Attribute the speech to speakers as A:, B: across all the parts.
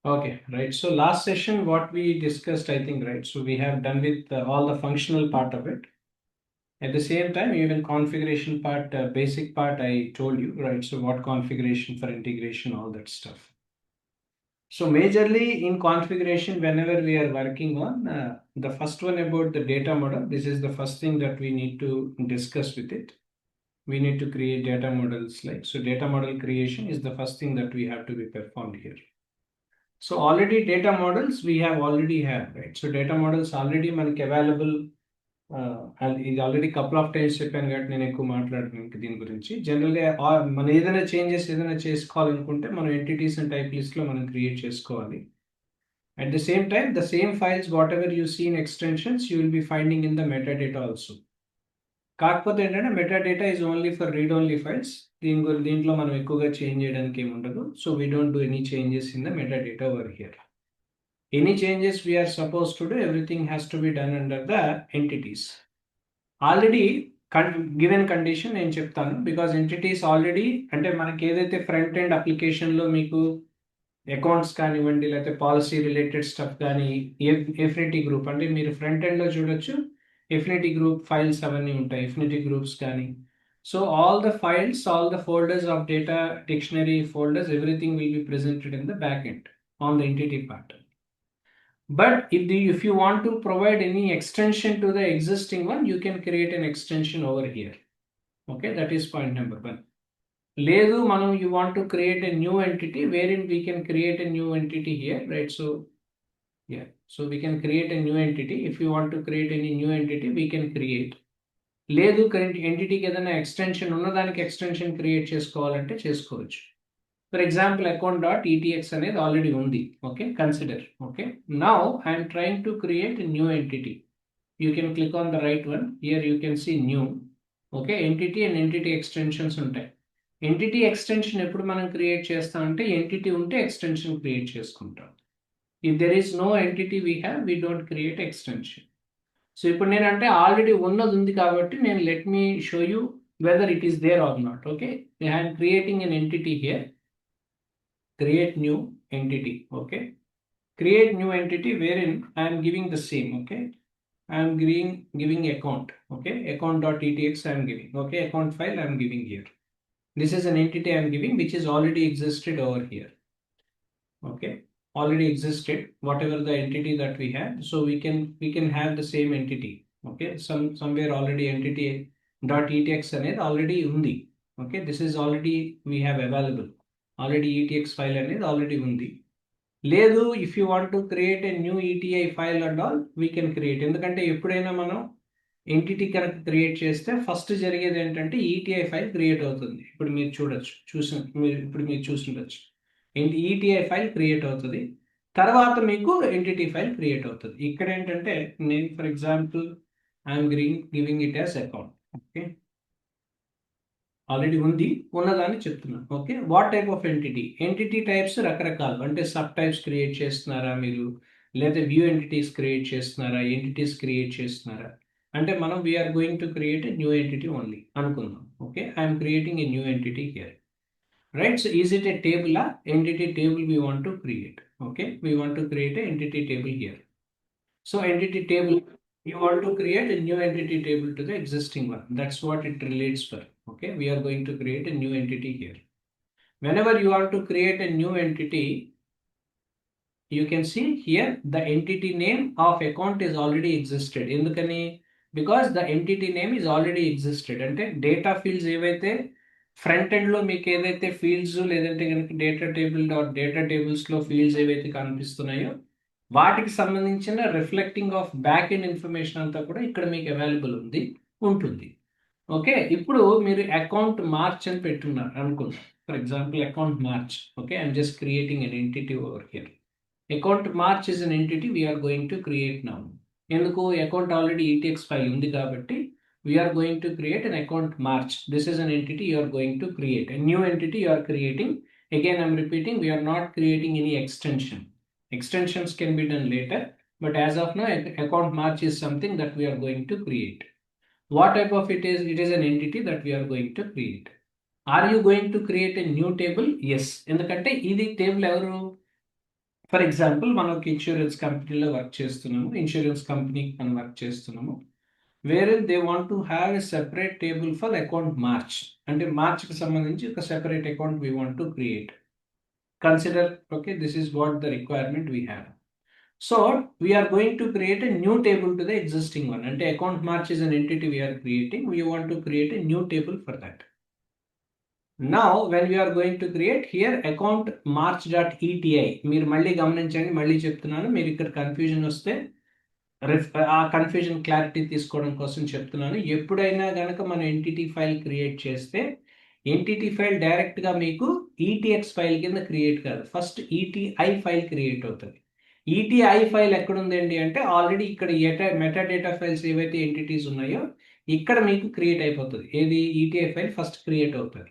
A: Okay, right. So last session, what we discussed, I think, right? So we have done with all the functional part of it. At the same time, even configuration part, basic part, I told you, right? So what configuration for integration, all that stuff. So majorly in configuration, whenever we are working on the first one about the data model, this is the first thing that we need to discuss with it. We need to create data models like, so data model creation is the first thing that we have to be performed here. So already data models we have already have, right? So data models already మనకి available and ఇది already couple of times చెప్పాను కాబట్టి నేను ఎక్కువ మాట్లాడను ఇంక దీని గురించి జనరల్గా మనం ఏదైనా చేంజెస్ ఏదైనా చేసుకోవాలనుకుంటే మనం ఎంటిటీస్ అండ్ టైప్ లిస్ట్ లో మనం క్రియేట్ చేసుకోవాలి. At the same time, the same files whatever you see in extensions you will be finding in the metadata also. కాకపోతే ఏంటంటే metadata is only for read only files. దీంట్లో మనం ఎక్కువగా change చేయడానికి ఏమి ఉండదు. So we don't do any changes in the metadata over here. Any changes we are supposed to do, everything has to be done under the entities. Already given condition నేను చెప్తాను because entities already అంటే మనకి ఏదైతే front end అప్లికేషన్లో మీకు accounts కానివ్వండి లేకపోతే policy related stuff కానీ ఎఫినిటీ గ్రూప్ అంటే మీరు ఫ్రంట్ ఎండ్లో చూడొచ్చు ఎఫినిటీ గ్రూప్ ఫైల్స్ అవన్నీ ఉంటాయి ఎఫినిటీ గ్రూప్స్ కానీ. So all the files all the folders of data dictionary folders everything will B presented in the back end on the entity part. But if you want to provide any extension to the existing one, you can create an extension over here. Okay, that is point number one. Ledu manam you want to create a new entity wherein we can create a new entity here, right? So yeah, so we can create a new entity. If you want to create any new entity, we can create. లేదు current ఎంటిటీకి ఏదైనా extension ఉన్నదానికి extension create చేసుకోవాలంటే చేసుకోవచ్చు. For example account dot ETX అనేది already ఉంది. Okay, consider. Okay, now I'm trying to create new entity. You can click on the right one here you can see new. Okay, entity and entity extensions ఉంటాయి. Entity extension ఎప్పుడు మనం create చేస్తామంటే entity ఉంటే extension create చేసుకుంటాం. If there is no entity we have we don't create extension. So ఇప్పుడు నేనంటే already ఉన్నది ఉంది కాబట్టి నేను let me show you whether it is there or not. Okay, I'm creating an entity here. Create new entity. Okay, create new entity wherein I am giving the same. Okay, I am giving account. Okay, account.etx I am giving. Okay, account file I am giving here. This is an entity I am giving which is already existed over here. Okay, already existed whatever the entity that we have, so we can have the same entity. Okay, somewhere already entity dot etx అనేది already ఉంది. Okay, this is already we have available. Already etx file అనేది already ఉంది. లేదు if you want to create a new ETI file and all we can create. ఎందుకంటే ఎప్పుడైనా మనం entity కనుక create చేస్తే ఫస్ట్ జరిగేది ఏంటంటే ఈటీఐ ఫైల్ క్రియేట్ అవుతుంది. ఇప్పుడు మీరు చూసుండొచ్చు ఈటీఐ ఫైల్ క్రియేట్ అవుతుంది, తర్వాత మీకు ఎంటిటీ ఫైల్ క్రియేట్ అవుతుంది. ఇక్కడ ఏంటంటే నేను for example I'm giving it as account. Okay, already ఉంది ఉన్నదాన్ని చెప్తున్నాను. Okay, what type of entity types రకరకాలు అంటే సబ్ టైప్స్ క్రియేట్ చేస్తున్నారా మీరు, లేదా వ్యూ ఎంటిటీస్ క్రియేట్ చేస్తున్నారా, ఎంటిటీస్ క్రియేట్ చేస్తున్నారా అంటే మనం we're going to create a new entity only అనుకుందాం. Okay, I'm creating a new entity here. Right, so is it a table? Entity table we want to create. Okay, we want to create an entity table here. So entity table, you want to create a new entity table to the existing one. That's what it relates for. Okay, we are going to create a new entity here. Whenever you want to create a new entity, you can see here the entity name of account is already existed. ఎందుకని? Because the entity name is already existed. అంటే data fields ఏవైతే front ఎండ్లో మీకు ఏదైతే fields లేదంటే కనుక data టేబుల్స్లో fields ఏవైతే కనిపిస్తున్నాయో వాటికి సంబంధించిన reflecting of back end information అంతా కూడా ఇక్కడ మీకు అవైలబుల్ ఉంటుంది. ఓకే, ఇప్పుడు మీరు అకౌంట్ మార్చ్ అని పెట్టున్నారు అనుకుందాం. For example account March. Okay, I'm just creating an entity over here. Account March is an entity we're going to create now. ఎందుకు? అకౌంట్ ఆల్రెడీ ఈటీఎక్స్ ఫైల్ ఉంది కాబట్టి we are going to create an account march. This is an entity you are going to create. A new entity you are creating. Again, I'm repeating, we are not creating any extension. Extensions can be done later, but as of now, account march is something that we are going to create. What type of it is? It is an entity that we are going to create. Are you going to create a new table? Yes. ఎందుకంటే ఇది table ఎవరు? For example మనం ఒక insurance కంపెనీలో work చేస్తున్నాము, insurance కంపెనీకి మనం work చేస్తున్నాము, వేరే they want to have a separate table for account March. అంటే మార్చ్కి సంబంధించి ఒక separate account we want to create. Consider, okay, this is what the requirement we have. So we are going to create a new table to the existing one. And account march is an entity we are creating. We want to create a new table for that. Now when we are going to create here account march.eti, మీరు మళ్ళీ గమనించండి, మళ్ళీ చెప్తున్నాను, మీరు ఇక్కడ confusion వస్తే ఆ confusion clarity తీసుకోవడం కోసం చెప్తున్నాను. ఎప్పుడైనా కనుక మనం ఎంటిటీ ఫైల్ క్రియేట్ చేస్తే ఎంటిటీ ఫైల్ డైరెక్ట్గా మీకు ఈటీఎక్స్ ఫైల్ కింద క్రియేట్ కాదు, ఫస్ట్ ఈటీఐ ఫైల్ క్రియేట్ అవుతుంది. ఈటీఐ ఫైల్ ఎక్కడుందండి అంటే ఆల్రెడీ ఇక్కడ మెటా డేటా ఫైల్స్ ఏవైతే ఎంటిటీస్ ఉన్నాయో ఇక్కడ మీకు క్రియేట్ అయిపోతుంది. ఏది ఈటీఐ ఫైల్ ఫస్ట్ క్రియేట్ అవుతుంది.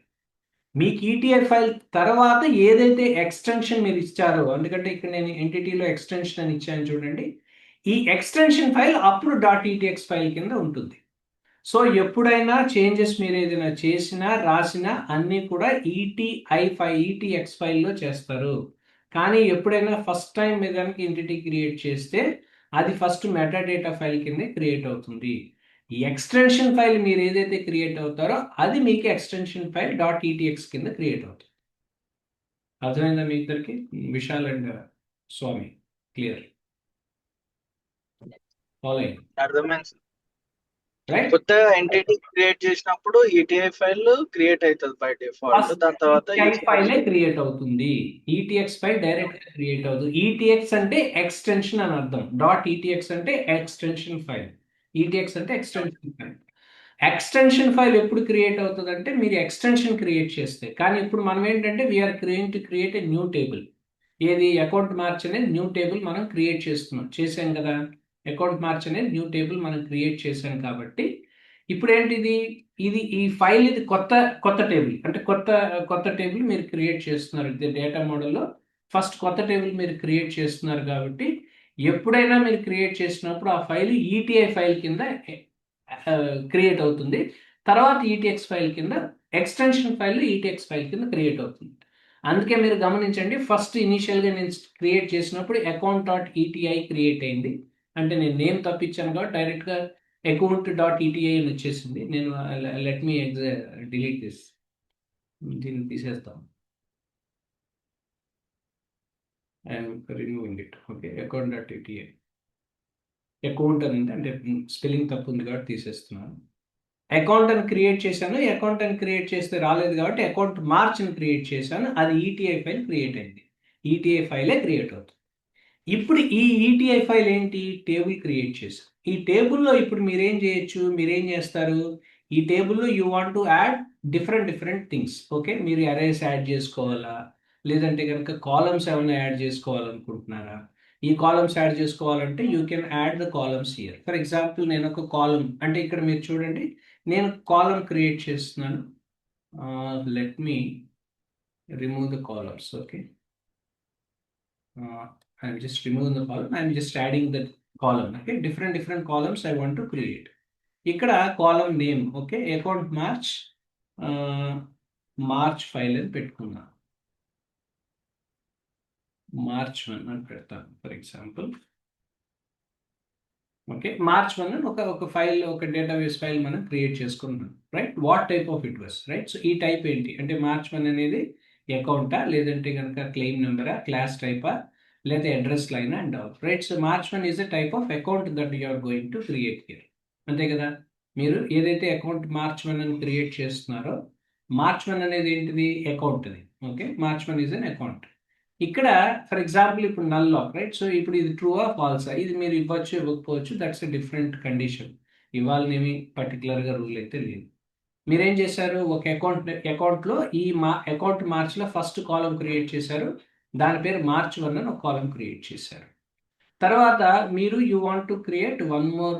A: మీకు ఈటీఐ ఫైల్ తర్వాత ఏదైతే ఎక్స్టెన్షన్ మీరు ఇచ్చారో, ఎందుకంటే ఇక్కడ నేను ఎంటిటీలో ఎక్స్టెన్షన్ అని ఇచ్చాను చూడండి, ఈ ఎక్స్టెన్షన్ ఫైల్ అప్పుడు .etx ఫైల్ కింద ఉంటుంది. సో ఎప్పుడైనా చేంజెస్ మీరు ఏదైనా చేసినా రాసినా అన్నీ కూడా ఈటీఎక్స్ ఫైల్లో చేస్తారు. కానీ ఎప్పుడైనా ఫస్ట్ టైం మీరు కనుక ఎంటిటీ క్రియేట్ చేస్తే అది ఫస్ట్ మెటా డేటా ఫైల్ కింద క్రియేట్ అవుతుంది. ఈ ఎక్స్టెన్షన్ ఫైల్ మీరు ఏదైతే క్రియేట్ అవుతారో అది మీకు ఎక్స్టెన్షన్ ఫైల్ .etx కింద క్రియేట్ అవుతుంది. అర్థమైందా మీ ఇద్దరికి? Vishal and Swamy clear?
B: అర్థమైంది.
A: రైట్,
B: కొత్త ఎంటిటీ క్రియేట్ చేసినప్పుడు ఈటీఐ ఫైల్ క్రియేట్ అవుతుంది బై డిఫాల్ట్, దాని తర్వాత
A: ఫైలే క్రియేట్ అవుతుంది. ఈటీఎక్స్ ఫైల్ డైరెక్ట్ గా క్రియేట్ అవుతుంది. ఈటీఎక్స్ అంటే ఎక్స్టెన్షన్ అని అర్థం, .etx అంటే ఎక్స్టెన్షన్ ఫైల్, ఈటీఎక్స్ అంటే ఎక్స్టెన్షన్ ఫైల్. ఎక్స్టెన్షన్ ఫైల్ ఎప్పుడు క్రియేట్ అవుతుంది అంటే మీరు ఎక్స్టెన్షన్ క్రియేట్ చేస్తే. కానీ ఇప్పుడు మనం ఏంటంటే we're create to create a new table. ఏది అకౌంట్ మార్చ్ అనేది న్యూ టేబుల్ మనం క్రియేట్ చేసాం కదా. అకౌంట్ మార్చ్ అనేది న్యూ టేబుల్ మనం క్రియేట్ చేసాం కాబట్టి ఇప్పుడు ఏంటిది, ఈ ఫైల్ ఇది కొత్త టేబుల్, అంటే కొత్త టేబుల్ మీరు క్రియేట్ చేస్తున్నారు. ఇది డేటా మోడల్లో ఫస్ట్ కొత్త టేబుల్ మీరు క్రియేట్ చేస్తున్నారు కాబట్టి ఎప్పుడైనా మీరు క్రియేట్ చేసినప్పుడు ఆ ఫైల్ ఈటీఐ ఫైల్ కింద క్రియేట్ అవుతుంది. తర్వాత ఈటీఎక్స్ ఫైల్ కింద, ఎక్స్టెన్షన్ ఫైల్ ఈటీఎక్స్ ఫైల్ కింద క్రియేట్ అవుతుంది. అందుకే మీరు గమనించండి, ఫస్ట్ ఇనీషియల్గా నేను క్రియేట్ చేసినప్పుడు account.eti క్రియేట్ అయింది. అంటే నేను నేమ్ తప్పించాను కాబట్టి డైరెక్ట్గా account.eti అని వచ్చేసింది. నేను లెట్ మీ డిలీట్ దిస్, దీన్ని తీసేస్తాం. I'm removing it. Okay, account.eti account అని ఉంది, అంటే స్పెల్లింగ్ తప్పు ఉంది కాబట్టి తీసేస్తున్నాను. అకౌంట్ అని క్రియేట్ చేశాను, అకౌంట్ అని క్రియేట్ చేస్తే రాలేదు కాబట్టి అకౌంట్ మార్చ్ అని క్రియేట్ చేశాను, అది ఈటీఐ ఫైల్ క్రియేట్ అయింది. ఈటీఐ ఫైలే క్రియేట్ అవుతుంది. ఇప్పుడు ఈ ఈటీఐ ఫైల్ ఏంటి, టేబుల్ క్రియేట్ చేశాం. ఈ టేబుల్లో ఇప్పుడు మీరేం చేయొచ్చు, మీరేం చేస్తారు, ఈ టేబుల్లో you want to add different things. Okay, మీరు అరేస్ యాడ్ చేసుకోవాలా, లేదంటే కనుక కాలమ్స్ ఏమైనా యాడ్ చేసుకోవాలనుకుంటున్నారా? ఈ కాలమ్స్ యాడ్ చేసుకోవాలంటే you can add the columns here. For example నేను ఒక కాలమ్, అంటే ఇక్కడ మీరు చూడండి నేను కాలమ్ క్రియేట్ చేస్తున్నాను. Let me remove the columns. Okay, I'm just removing the column. I'm just adding the column. Okay, different columns I want to create. ఇక్కడ column name, okay, account March file అని పెట్టుకున్నా, March 1 అని పెడతాను for example. Okay, March 1 అని ఒక file, ఒక database file మనం create చేసుకుంటున్నాం. Right, what type of it was, right. So ఈ టైప్ ఏంటి అంటే మార్చ్ 1 అనేది అకౌంటా, లేదంటే కనుక క్లెయిమ్ నెంబరా, క్లాస్ టైపా, లేదా address line and all. Right, so March 1 is a type of account that you are going to create here. అంతే కదా, మీరు ఏదైతే అకౌంట్ మార్చ్ 1 అని క్రియేట్ చేస్తున్నారో మార్చ్ 1 అనేది ఏంటిది, అకౌంట్ అది. Okay, March 1 is an account. ఇక్కడ ఫర్ ఎగ్జాంపుల్ ఇప్పుడు నల్ లాక్, రైట్. సో ఇప్పుడు ఇది ట్రూ ఆ ఫాల్సా, ఇది మీరు ఇవ్వచ్చు ఇవ్వకపోవచ్చు, దట్స్ ఎ డిఫరెంట్ కండిషన్. ఇవ్వాలనేమి పర్టికులర్గా రూల్ అయితే లేదు. మీరేం చేశారు, ఒక అకౌంట్లో ఈ అకౌంట్ మార్చ్లో ఫస్ట్ కాలం క్రియేట్ చేశారు, దాని పేరు మార్చ్ 1 అని ఒక కాలం క్రియేట్ చేశారు. తర్వాత మీరు you want to create one more,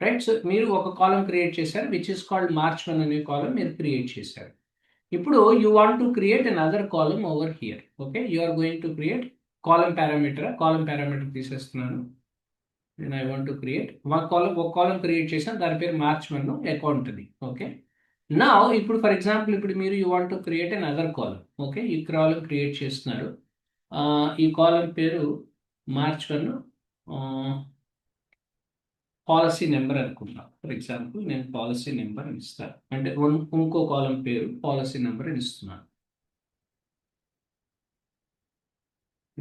A: right. So మీరు ఒక కాలం క్రియేట్ చేశారు విచ్ ఇస్ కాల్డ్ మార్చ్ 1 అనే కాలం మీరు క్రియేట్ చేశారు. ఇప్పుడు you want to create another column over here. Okay, you are going to create column parameter తీసేస్తున్నాను. నేను I want to create ఒక కాలం క్రియేట్ చేసాను, దాని పేరు మార్చ్ 1 అకౌంట్ అది. ఓకే, నా ఇప్పుడు ఫర్ ఎగ్జాంపుల్ ఇప్పుడు మీరు you want to create another column. Okay, ఈ కాలం క్రియేట్ చేస్తున్నారు. ఈ కాలం పేరు మార్చ్ 1 పాలసీ నెంబర్ అనుకుంటా. ఫర్ ఎగ్జాంపుల్ నేను పాలసీ నెంబర్ అని ఇస్తాను, అంటే ఇంకో కాలం పేరు పాలసీ నెంబర్ అని ఇస్తున్నాను.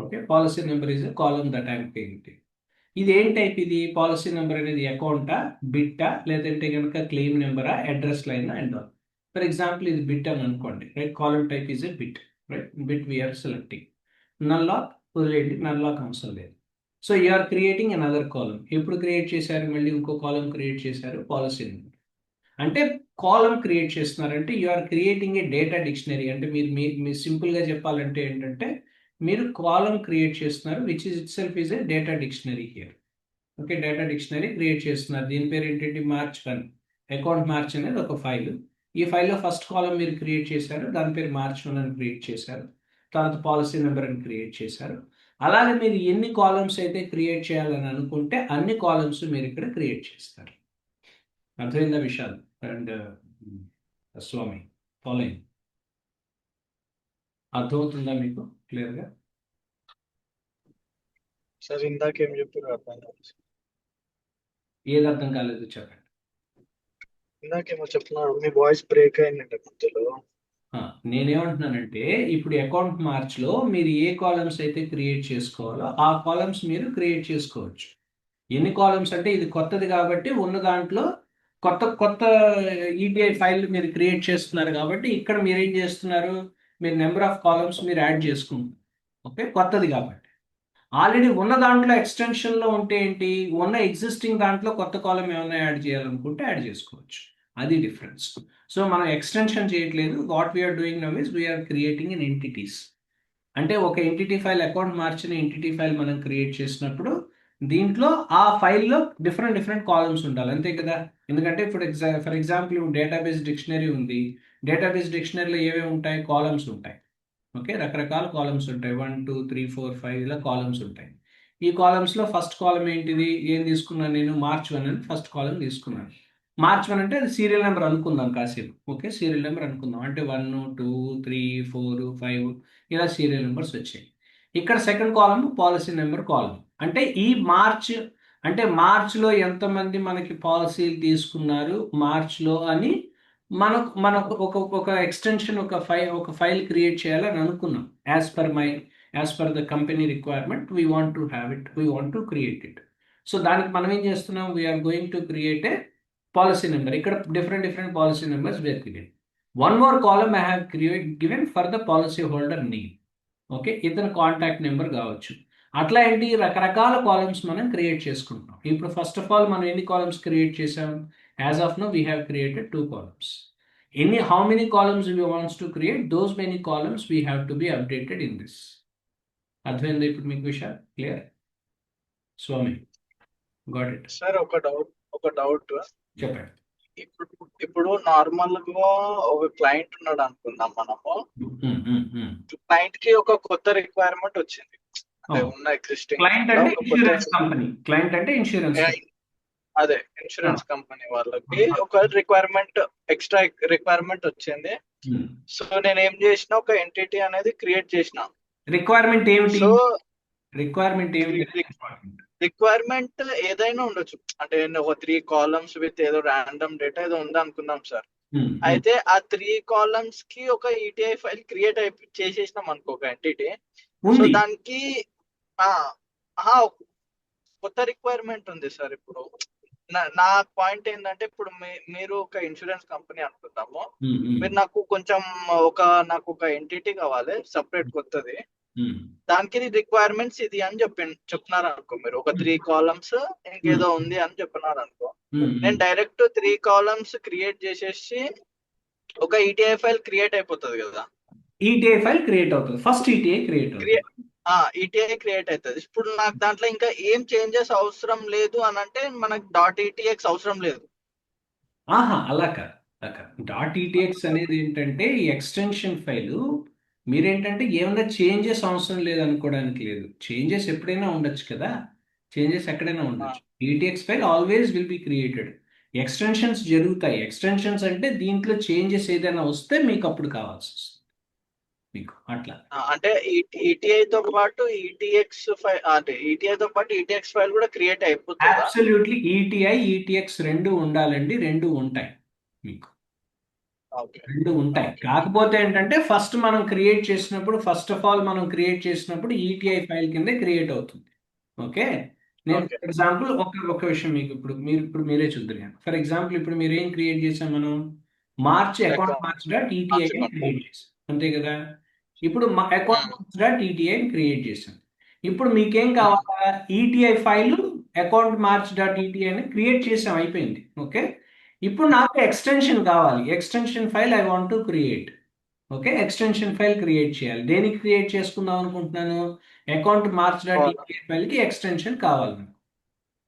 A: Okay, policy number is a column that I'm creating. ఇది ఏం టైప్? ఇది పాలసీ నెంబర్ అనేది అకౌంటా, బిట్టా, లేదంటే కనుక క్లెయిమ్ నెంబరా, address line and all. For example ఇది బిట్ అని అనుకోండి, right? Column type is a bit, right? Bit we're selecting. నల్లాక్ వదిలేండి, నల్లాక్ అవసరం లేదు. So you're creating another column. ఎప్పుడు క్రియేట్ చేశారు? మళ్ళీ ఇంకో కాలం క్రియేట్ చేశారు, పాలసీ నెంబర్. అంటే కాలం క్రియేట్ చేస్తున్నారంటే you're creating a data dictionary. అంటే మీరు సింపుల్గా చెప్పాలంటే ఏంటంటే మీరు కాలం క్రియేట్ చేస్తున్నారు, which is itself is A data dictionary here. Okay, data dictionary create చేస్తున్నారు. దీని పేరు ఏంటంటే మార్చ్ 1 అకౌంట్. మార్చ్ అనేది ఒక ఫైల్. ఈ ఫైల్లో ఫస్ట్ కాలం మీరు క్రియేట్ చేశారు, దాని పేరు మార్చ్ 1 అని క్రియేట్ చేశారు. తర్వాత పాలసీ నెంబర్ అని క్రియేట్ చేశారు. అలాగే మీరు ఎన్ని కాలమ్స్ అయితే క్రియేట్ చేయాలని అనుకుంటే అన్ని కాలమ్స్ మీరు ఇక్కడ క్రియేట్ చేస్తారు. అర్థమైందా విశాల్ అండ్ స్వామి? ఫాలోయింగ్ అర్థమవుతుందా మీకు క్లియర్గా?
B: సార్ ఇందాక ఏం చెప్పారు అర్థం కాలేదు.
A: ఏది అర్థం కాలేదు చెప్పండి.
B: ఇందాకేమో చెప్తున్నారు, మీ వాయిస్ బ్రేక్ అయిందండి మధ్యలో.
A: నేనేమంటున్నానంటే ఇప్పుడు అకౌంట్ మార్చ్లో మీరు ఏ కాలమ్స్ అయితే క్రియేట్ చేసుకోవాలో ఆ కాలమ్స్ మీరు క్రియేట్ చేసుకోవచ్చు. ఎన్ని కాలమ్స్ అంటే ఇది కొత్తది కాబట్టి ఉన్న దాంట్లో కొత్త కొత్త ఈటీఐ ఫైల్ మీరు క్రియేట్ చేస్తున్నారు కాబట్టి ఇక్కడ మీరు ఏం చేస్తున్నారు? మీరు నెంబర్ ఆఫ్ కాలమ్స్ మీరు యాడ్ చేసుకుంటారు. ఓకే, కొత్తది కాబట్టి. ఆల్రెడీ ఉన్న దాంట్లో ఎక్స్టెన్షన్లో ఉంటే ఏంటి, ఉన్న ఎగ్జిస్టింగ్ దాంట్లో కొత్త కాలం ఏమైనా యాడ్ చేయాలనుకుంటే యాడ్ చేసుకోవచ్చు. అది డిఫరెన్స్. సో మనం ఎక్స్టెన్షన్ చేయట్లేదు. What we're doing now is we're creating in entities. అంటే ఒక ఎంటిటీ ఫైల్, అకౌంట్ మార్చిన ఎంటిటీ ఫైల్ మనం క్రియేట్ చేసినప్పుడు దీంట్లో ఆ ఫైల్లో డిఫరెంట్ డిఫరెంట్ కాలమ్స్ ఉండాలి, అంతే కదా? ఎందుకంటే ఇప్పుడు ఫర్ ఎగ్జాంపుల్ ఇప్పుడు డేటాబేస్ డిక్షనరీ ఉంది. డేటాబేస్ డిక్షనరీలో ఏమేమి ఉంటాయి? కాలమ్స్ ఉంటాయి. ఓకే, రకరకాల కాలమ్స్ ఉంటాయి, 1 2 3 4 5 ఇలా కాలమ్స్ ఉంటాయి. ఈ కాలమ్స్లో ఫస్ట్ కాలం ఏంటిది? ఏం తీసుకున్నాను నేను? మార్చ్ 1 అని ఫస్ట్ కాలం తీసుకున్నాను. మార్చ్ 1 అంటే అది సీరియల్ నెంబర్ అనుకుందాం కాసేపు. ఓకే, సీరియల్ నెంబర్ అనుకుందాం. అంటే 1 2 3 4 5 ఇలా సీరియల్ నెంబర్స్ వచ్చాయి. ఇక్కడ సెకండ్ కాలం పాలసీ నెంబర్ కాలం. అంటే ఈ మార్చ్ అంటే మార్చ్లో ఎంతమంది మనకి పాలసీలు తీసుకున్నారు మార్చ్లో అని మనకు ఒక ఎక్స్టెన్షన్, ఒక ఫైల్ క్రియేట్ చేయాలని అనుకున్నాం. As per the company requirement we want to have it, we want to create it. So దానికి మనం ఏం చేస్తున్నాం? We're going to create a policy number. ఇక్కడ different different policy numbers were given. One more column I have given for the policy holder name. Okay, ఇతని contact number కావచ్చు. అట్లా ఏంటి రకరకాల కాలమ్స్ మనం క్రియేట్ చేసుకుంటాం. ఇప్పుడు ఫస్ట్ ఆఫ్ ఆల్ మనం ఎన్ని కాలమ్స్ క్రియేట్ చేసాం? As of now we have created 2 columns. How many columns we wants to create? Those many columns we have to be updated in this. అర్థమైందా ఇప్పుడు మీకు విషయం? Clear Swamy? Got it?
B: Sir ఒక doubt
A: చెప్పండి.
B: ఇప్పుడు normal గా ఒక క్లయింట్ ఉన్నాడు అనుకుందాం మనము. క్లయింట్ కి ఒక కొత్త రిక్వైర్మెంట్ వచ్చింది, అంటే ఉన్న ఎగ్జిస్టింగ్
A: క్లయింట్ అంటే ఇన్సూరెన్స్ కంపెనీ. క్లయింట్ అంటే ఇన్సూరెన్స్,
B: అదే ఇన్సూరెన్స్ కంపెనీ వాళ్ళకి ఒక రిక్వైర్మెంట్, ఎక్స్ట్రా రిక్వైర్మెంట్ వచ్చింది. సో నేను ఏం చేసిన, ఒక ఎంటిటీ అనేది క్రియేట్ చేసిన.
A: రిక్వైర్మెంట్ ఏమిటి?
B: సో
A: రిక్వైర్మెంట్
B: ఏదైనా ఉండొచ్చు. అంటే ఒక 3 columns విత్ ఏదో ర్యాండమ్ డేటా ఏదో ఉంది అనుకుందాం సార్. అయితే ఆ 3 columns కి ఒక ఈటీఐ ఫైల్ క్రియేట్ చేసేసినాం అనుకో, ఒక ఎంటిటీ. సో దానికి కొత్త రిక్వైర్మెంట్ ఉంది సార్. ఇప్పుడు నా పాయింట్ ఏంటంటే, ఇప్పుడు మీరు ఒక ఇన్సూరెన్స్ కంపెనీ అనుకుందాము. మీరు నాకు ఒక ఎంటిటీ కావాలి సపరేట్ కొత్తది. దానికి రిక్వైర్మెంట్స్ ఇది అని చెప్తున్నారు అనుకో. మీరు ఒక 3 columns ఇంకేదో ఉంది అని చెప్పినారు అనుకో. నేను డైరెక్ట్ 3 columns క్రియేట్ చేసేసి ఒక ఈటీఐ ఫైల్ క్రియేట్ అయిపోతుంది కదా.
A: ఈటీఐ ఫైల్ క్రియేట్ అవుతుంది. ఫస్ట్ ఈటీఐ క్రియేట్
B: అవుతుంది. ఇప్పుడు నాకు దాంట్లో ఇంకా ఏం చేంజెస్ అవసరం లేదు అని అంటే మనకి .etx అవసరం లేదు.
A: అలా కాదు. .etx అనేది ఏంటంటే ఈ ఎక్స్టెన్షన్ ఫైల్ మీరేంటంటే ఏమన్నా చేంజెస్ అవసరం లేదు అనుకోవడానికి లేదు. చేంజెస్ ఎప్పుడైనా ఉండొచ్చు కదా. చేంజెస్ ఎక్కడైనా ఉండొచ్చు. ETX file always will be created. Extensions జరుగుతాయి. ఎక్స్టెన్షన్స్ అంటే దీంట్లో చేంజెస్ ఏదైనా వస్తే మీకు అప్పుడు కావాల్సి వస్తుంది మీకు అట్లా.
B: అంటే ఈటీఐ తో పాటు ఈటీఎక్స్ ఫైల్, అంటే ఈటీఐ తో పాటు ఈటీఎక్స్ ఫైల్ కూడా క్రియేట్ అయిపోతుందా?
A: అబ్సల్యూట్లీ ఈటీఐ ఈటీఎక్స్ రెండు ఉండాలండి, రెండు ఉంటాయి మీకు, రెండు ఉంటాయి. కాకపోతే ఏంటంటే ఫస్ట్ మనం క్రియేట్ చేసినప్పుడు, ఫస్ట్ ఆఫ్ ఆల్ మనం క్రియేట్ చేసినప్పుడు ఈటీఐ ఫైల్ కింద క్రియేట్ అవుతుంది. ఓకే, నేను ఫర్ ఎగ్జాంపుల్ ఒక విషయం మీకు ఇప్పుడు మీరే చూద్దరు. ఫర్ ఎగ్జాంపుల్ ఇప్పుడు మీరు ఏం క్రియేట్ చేసాం, మనం అకౌంట్ మార్చ్ డాట్ ఈటీఐ అని క్రియేట్ చేసాం, అంతే కదా. ఇప్పుడు అకౌంట్ మార్చ్ డాట్ ఈటీఐ అని క్రియేట్ చేసాం. ఇప్పుడు మీకేం కావాలా, ETI file account March dot ETI అని క్రియేట్ చేసాం, అయిపోయింది. ఓకే, ఇప్పుడు నాకు ఎక్స్టెన్షన్ కావాలి. Extension file I want to create. Okay, extension file create చేయాలి. దేనికి క్రియేట్ చేసుకుందాం అనుకుంటున్నాను, account March dot ETI file కి ఎక్స్టెన్షన్ కావాలి.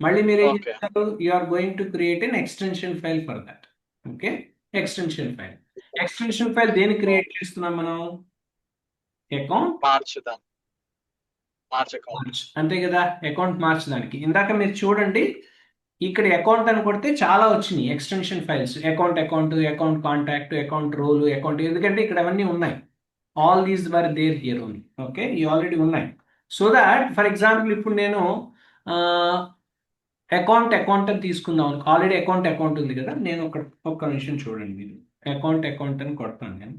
A: మళ్ళీ మీరు ఏం చేస్తారు, you are going to create an extension file for that. Okay, extension file దేనికి క్రియేట్ చేస్తున్నాం మనం, అకౌంట్ మార్చ్, అంతే కదా. అకౌంట్ మార్చ్ దానికి ఇందాక మీరు చూడండి, ఇక్కడ అకౌంట్ అని కొడితే చాలా వచ్చినాయి extension files. Account account contact, account role, account, ఎందుకంటే ఇక్కడ అవన్నీ ఉన్నాయి. All these were there here only. Okay, ఇవి ఆల్రెడీ ఉన్నాయి. సో దాట్ ఫర్ ఎగ్జాంపుల్ ఇప్పుడు నేను అకౌంట్ అని తీసుకుందాం. ఆల్రెడీ అకౌంట్ ఉంది కదా. నేను ఒక్క నిమిషం చూడండి, మీరు అకౌంట్ అని కొడతాను నేను.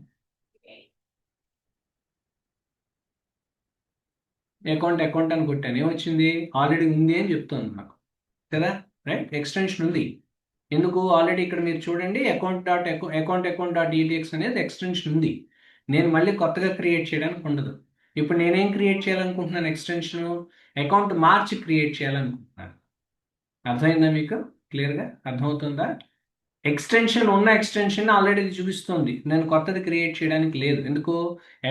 A: అకౌంట్ అని కొట్టాను, ఏమొచ్చింది, ఆల్రెడీ ఉంది అని చెప్తుంది నాకు కదా, రైట్. ఎక్స్టెన్షన్ ఉంది. ఎందుకు, ఆల్రెడీ ఇక్కడ మీరు చూడండి అకౌంట్ డాట్ ఈటీఎక్స్ అనేది ఎక్స్టెన్షన్ ఉంది. నేను మళ్ళీ కొత్తగా క్రియేట్ చేయడానికి ఉండదు. ఇప్పుడు నేనేం క్రియేట్ చేయాలనుకుంటున్నాను, ఎక్స్టెన్షన్ అకౌంట్ మార్చ్ క్రియేట్ చేయాలనుకుంటున్నాను. అర్థమైందా మీకు, క్లియర్గా అర్థమవుతుందా. ఎక్స్టెన్షన్ ఆల్రెడీ చూపిస్తుంది, నేను కొత్తది క్రియేట్ చేయడానికి లేదు. ఎందుకు,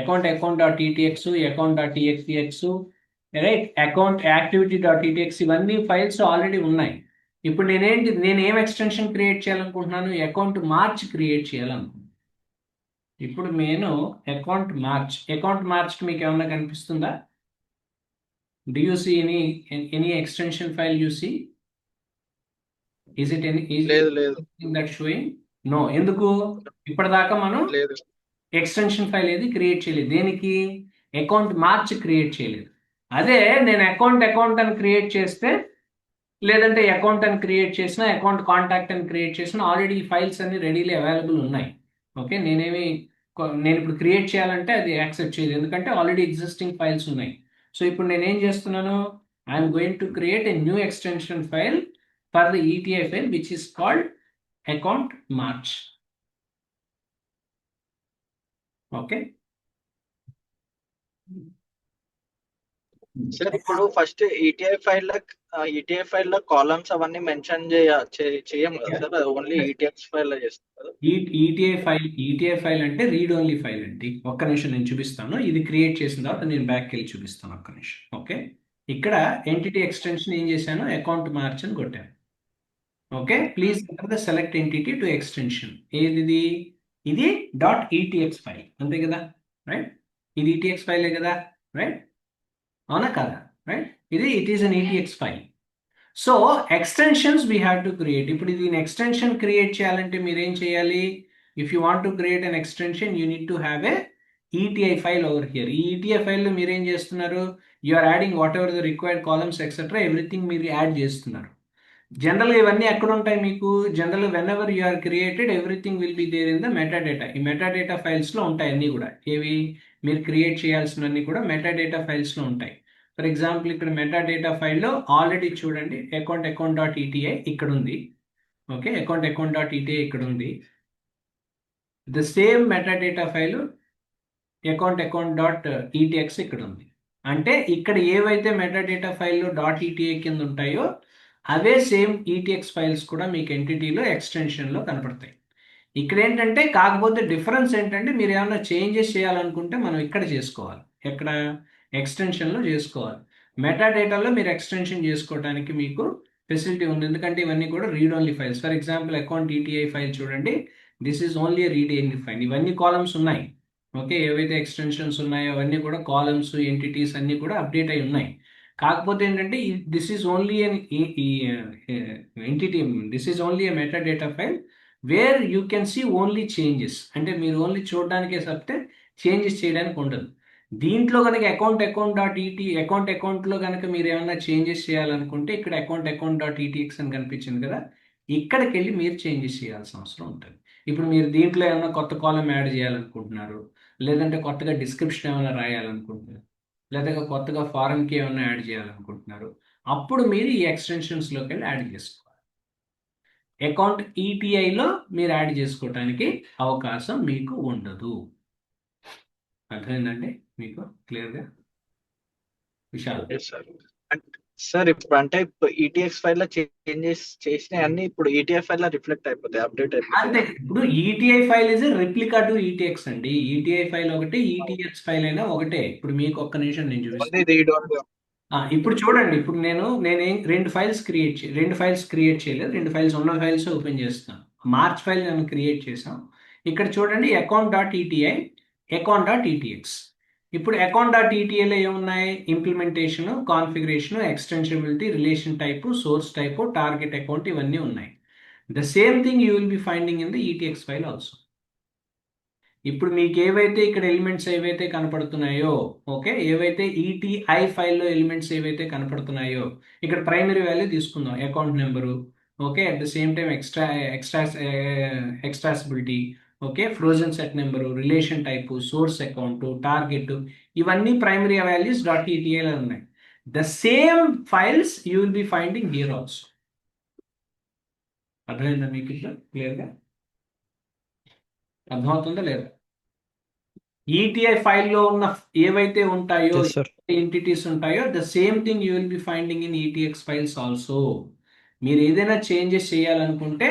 A: account dot ETX, account dot EXX, right, account activity dot ETX, ఇవన్నీ ఫైల్స్ ఆల్రెడీ ఉన్నాయి. ఇప్పుడు నేను ఏం ఎక్స్టెన్షన్ క్రియేట్ చేయాలనుకుంటున్నాను, అకౌంట్ మార్చ్ క్రియేట్ చేయాలనుకుంటున్నాను. ఇప్పుడు నేను అకౌంట్ మార్చ్ మీకు ఏమన్నా కనిపిస్తుందా, do you see any extension file you see? Is it that showing? No. ఎందుకు, ఇప్పటిదాకా మనం ఎక్స్టెన్షన్ ఫైల్ ఏది క్రియేట్ చేయలేదు. దేనికి, అకౌంట్ మార్చ్ క్రియేట్ చేయలేదు. అదే నేను అకౌంట్ అని క్రియేట్ చేస్తే, లేదంటే అకౌంట్ అని క్రియేట్ చేసిన, అకౌంట్ కాంటాక్ట్ అని క్రియేట్ చేసిన, ఆల్రెడీ ఈ ఫైల్స్ అన్ని రెడీలీ అవైలబుల్ ఉన్నాయి. ఓకే, నేను ఇప్పుడు క్రియేట్ చేయాలంటే అది యాక్సెప్ట్ చేయదు, ఎందుకంటే ఆల్రెడీ ఎగ్జిస్టింగ్ ఫైల్స్ ఉన్నాయి. సో ఇప్పుడు నేనేం చేస్తున్నాను, I'm going to create a new extension file for the ETI file which is called account March. Okay,
B: sir ఇప్పుడు ఫస్ట్ ఈటీఐ ఫైల్ లో కాలమ్స్ అవన్నీ మెన్షన్ చేయం కదా సార్, అది ఓన్లీ ఈటీఎక్స్ ఫైల్ లో చేస్తారు.
A: ఈటీఐ ఫైల్ అంటే రీడ్ ఓన్లీ ఫైల్ అండి. ఒక్క నిమిషం నేను చూపిస్తాను, ఇది క్రియేట్ చేసిన తర్వాత నేను బ్యాక్ వెళ్ళి చూపిస్తాను, ఒక్క నిమిషం. ఓకే, ఇక్కడ ఎంటిటీ ఎక్స్టెన్షన్ ఏం చేశాను, అకౌంట్ మార్చ్ అని కొట్టాను. Okay, please enter the select entity to extension. ఇది డాట్ ఈటీఎక్స్ ఫైల్, అంతే కదా, రైట్. ఇది ఈటీఎక్స్ ఫైలే కదా, రైట్, అవునా కదా, right. It is an ETX file. So extensions we have to create. ఇప్పుడు దీని ఎక్స్టెన్షన్ క్రియేట్ చేయాలంటే మీరు ఏం చేయాలి, if you want to create an extension you need to have a ETI file over here. ఈ ETI ఫైల్లో మీరు ఏం చేస్తున్నారు, you are adding whatever the required columns etcetera, everything మీరు యాడ్ చేస్తున్నారు. జనరల్గా ఇవన్నీ ఎక్కడ ఉంటాయి మీకు, general whenever you are created everything will be there in the metadata. ఈ మెటాడేటా ఫైల్స్లో ఉంటాయి అన్నీ కూడా, ఏవి మీరు క్రియేట్ చేయాల్సినవన్నీ కూడా మెటాడేటా ఫైల్స్లో ఉంటాయి. ఫర్ ఎగ్జాంపుల్ ఇక్కడ మెటాడేటా ఫైల్లో ఆల్రెడీ చూడండి అకౌంట్ డాట్ ఈటీఐ ఇక్కడ ఉంది. ఓకే, అకౌంట్ డాట్ ఈటీఐ ఇక్కడ ఉంది. The same metadata file account dot ETX ఇక్కడ ఉంది. అంటే ఇక్కడ ఏవైతే మెటాడేటా ఫైల్లో డాట్ ఈటీఐ కింద ఉంటాయో అవే సేమ్ ఈటీఎక్స్ ఫైల్స్ కూడా మీకు ఎంటిటీలో ఎక్స్టెన్షన్లో కనపడతాయి. ఇక్కడ ఏంటంటే కాకపోతే డిఫరెన్స్ ఏంటంటే మీరు ఏమైనా చేంజెస్ చేయాలనుకుంటే మనం ఇక్కడ చేసుకోవాలి, ఎక్కడ ఎక్స్టెన్షన్లో చేసుకోవాలి. మెటాడేటాలో మీరు ఎక్స్టెన్షన్ చేసుకోవడానికి మీకు ఫెసిలిటీ ఉంది, ఎందుకంటే ఇవన్నీ కూడా read only files. For example account ETI file చూడండి, this is only read only file. ఇవన్నీ కాలమ్స్ ఉన్నాయి. ఓకే, ఏవైతే ఎక్స్టెన్షన్స్ ఉన్నాయో అవన్నీ కూడా కాలమ్స్, ఎంటిటీస్ అన్నీ కూడా అప్డేట్ అయి ఉన్నాయి. కాకపోతే ఏంటంటే this is only an entity, this is only a metadata file where you can see only changes. అంటే మీరు ఓన్లీ చూడడానికే తప్పితే చేంజెస్ చేయడానికి ఉండదు. దీంట్లో కనుక అకౌంట్ డాట్ ఈటీ అకౌంట్లో కనుక మీరు ఏమైనా చేంజెస్ చేయాలనుకుంటే ఇక్కడ అకౌంట్ డాట్ ఈటీఎక్స్ అని కనిపించింది కదా, ఇక్కడికి వెళ్ళి మీరు చేంజెస్ చేయాల్సిన అవసరం ఉంటుంది. ఇప్పుడు మీరు దీంట్లో ఏమైనా కొత్త కాలం యాడ్ చేయాలనుకుంటున్నారు, లేదంటే కొత్తగా డిస్క్రిప్షన్ ఏమైనా రాయాలనుకుంటున్నారు, లేదా కొత్తగా ఫారెన్ కి ఏమైనా యాడ్ చేయాలనుకుంటున్నారు, అప్పుడు మీరు ఈ ఎక్స్టెన్షన్స్లోకి వెళ్ళి యాడ్ చేసుకోవాలి. అకౌంట్ ఈటీఐలో మీరు యాడ్ చేసుకోవడానికి అవకాశం మీకు ఉండదు. అర్థమైందండి మీకు క్లియర్గా విషయాలు?
B: సార్ ఇప్పుడు అంటే ఈటీఎక్స్ ఫైల్ లో చేంజెస్ చేసిన అన్ని ఇప్పుడు ఈటీఎఫ్ ఫైల్ లో రిఫ్లెక్ట్ అయిపోతాయి, అప్డేట్
A: అంతే.
B: అయిపోతాయి.
A: ఇప్పుడు ETI file is replica to ETX అండి. ఈటీఐ ఫైల్ ఒకటి, ఈటీఎక్స్ ఫైల్ అయినా ఒకటే. ఇప్పుడు మీకు ఒక్క నిమిషం నేను చూపిస్తాను.
B: Only read only.
A: ఇప్పుడు చూడండి, ఇప్పుడు నేనేం రెండు ఫైల్స్ క్రియేట్ చేయలేదు, రెండు ఫైల్స్ ఉన్న ఫైల్స్ ఓపెన్ చేస్తాను. మార్చ్ ఫైల్ నేను క్రియేట్ చేసాం. ఇక్కడ చూడండి account dot ETI, account dot ETX. ఇప్పుడు అకౌంట్ డాట్ ఈటీఐలో ఏమున్నాయి? Implementation, configuration, extensibility, relation type, source type, target account, ఇవన్నీ ఉన్నాయి. The same thing you will be finding in the ETX file also. ఇప్పుడు మీకు ఏవైతే ఇక్కడ ఎలిమెంట్స్ ఏవైతే కనపడుతున్నాయో, ఓకే, ఏవైతే ఈటీఐ ఫైల్లో ఎలిమెంట్స్ ఏవైతే కనపడుతున్నాయో, ఇక్కడ ప్రైమరీ వాల్యూ తీసుకుందాం, account number, okay, at the same time extensibility, okay, frozen set number, relation type, source account, target, ఇవన్నీ ప్రైమరీ వాల్యూస్ డాట్ ఈటీఐలో ఉన్నాయి. The same files you will be finding here also. అర్థమైందా మీకు ఇట్లా క్లియర్గా? అర్థమవుతుందా లేదా? ఈటీఐ ఫైల్లో ఉన్న ఏవైతే ఉంటాయో,
C: Yes, sir.
A: ఎంటిటీస్ ఉంటాయో, the same thing you will be finding in ETX files also. మీరు ఏదైనా చేంజెస్ చేయాలనుకుంటే,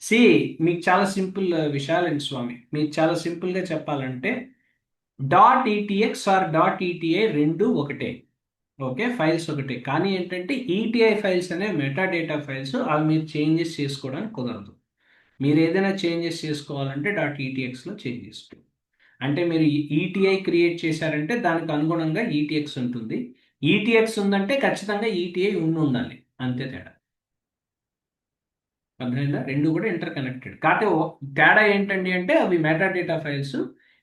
A: సి మీకు చాలా సింపుల్ విషయాలండి స్వామి, మీకు చాలా సింపుల్గా చెప్పాలంటే డాట్ ఈటీఎక్స్ ఆర్ డాట్ ఈటీఐ రెండు ఒకటే, ఓకే, ఫైల్స్ ఒకటే. కానీ ఏంటంటే ఈటీఐ ఫైల్స్ అనే మెటా డేటా ఫైల్స్, అవి మీరు చేంజెస్ చేసుకోవడానికి కుదరదు. మీరు ఏదైనా చేంజెస్ చేసుకోవాలంటే డాట్ ఈటీఎక్స్లో చేంజ్ చేసుకోండి. అంటే మీరు ఈటీఐ క్రియేట్ చేశారంటే దానికి అనుగుణంగా ఈటీఎక్స్ ఉంటుంది. ఈటీఎక్స్ ఉందంటే ఖచ్చితంగా ఈటీఐ ఉండాలి, అంతే తేడా. అర్థమైందా? రెండు కూడా ఇంటర్ కనెక్టెడ్. కాకపోతే తేడా ఏంటండి అంటే అవి మెటా డేటా ఫైల్స్,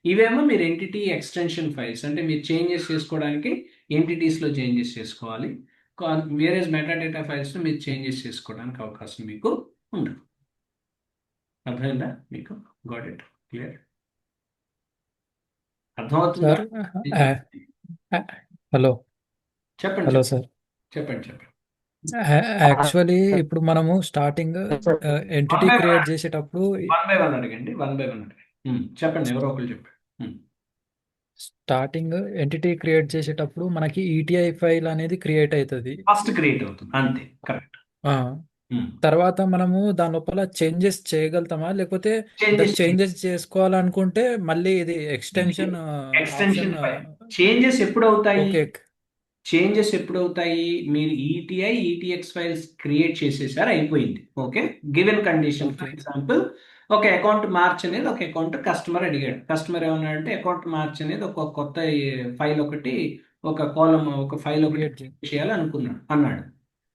A: ఇవేమో మీరు ఎంటిటీ ఎక్స్టెన్షన్ ఫైల్స్. అంటే మీరు చేంజెస్ చేసుకోవడానికి ఎంటిటీస్లో చేంజెస్ చేసుకోవాలి. వేరే మెటా డేటా ఫైల్స్లో మీరు చేంజెస్ చేసుకోవడానికి అవకాశం మీకు ఉండదు. అర్థమైందా మీకు? Got it? క్లియర్? అర్థమవుతుందా?
C: సార్ హలో
A: చెప్పండి
C: హలో సార్.
A: చెప్పండి.
C: యాక్చువల్లీ ఇప్పుడు మనము స్టార్టింగ్ ఎంటిటీ క్రియేట్ చేసేటప్పుడు
A: వన్ బై వన్ అడగండి. చెప్పండి, ఎవరో ఒకరు చెప్పండి.
C: స్టార్టింగ్ ఎంటిటీ క్రియేట్ చేసేటప్పుడు మనకి ఈటీఐ ఫైల్ అనేది క్రియేట్ అవుతుంది,
A: ఫస్ట్ క్రియేట్ అవుతుంది, అంతే, కరెక్ట్.
C: తర్వాత మనము దాని లోపల చేంజెస్ చేయగలుగుతామా, లేకపోతే చేంజెస్ చేసుకోవాలనుకుంటే మళ్ళీ ఇది ఎక్స్టెన్షన్
A: చేంజెస్ ఎప్పుడు అవుతాయి?
C: ఓకే,
A: చేంజెస్ ఎప్పుడు అవుతాయి? మీరు ఈటీఐ ఈటీఎక్స్ ఫైల్స్ క్రియేట్ చేసేసారు, అయిపోయింది, okay. Given condition, for example ఒక అకౌంట్ మార్చ్ అనేది ఒక అకౌంట్ కస్టమర్ అడిగాడు. కస్టమర్ ఏమన్నాడంటే అకౌంట్ మార్చ్ అనేది ఒక కొత్త ఫైల్ ఒకటి, ఒక కాలమ్, ఒక ఫైల్ ఒకటి చేయాలి అన్నాడు.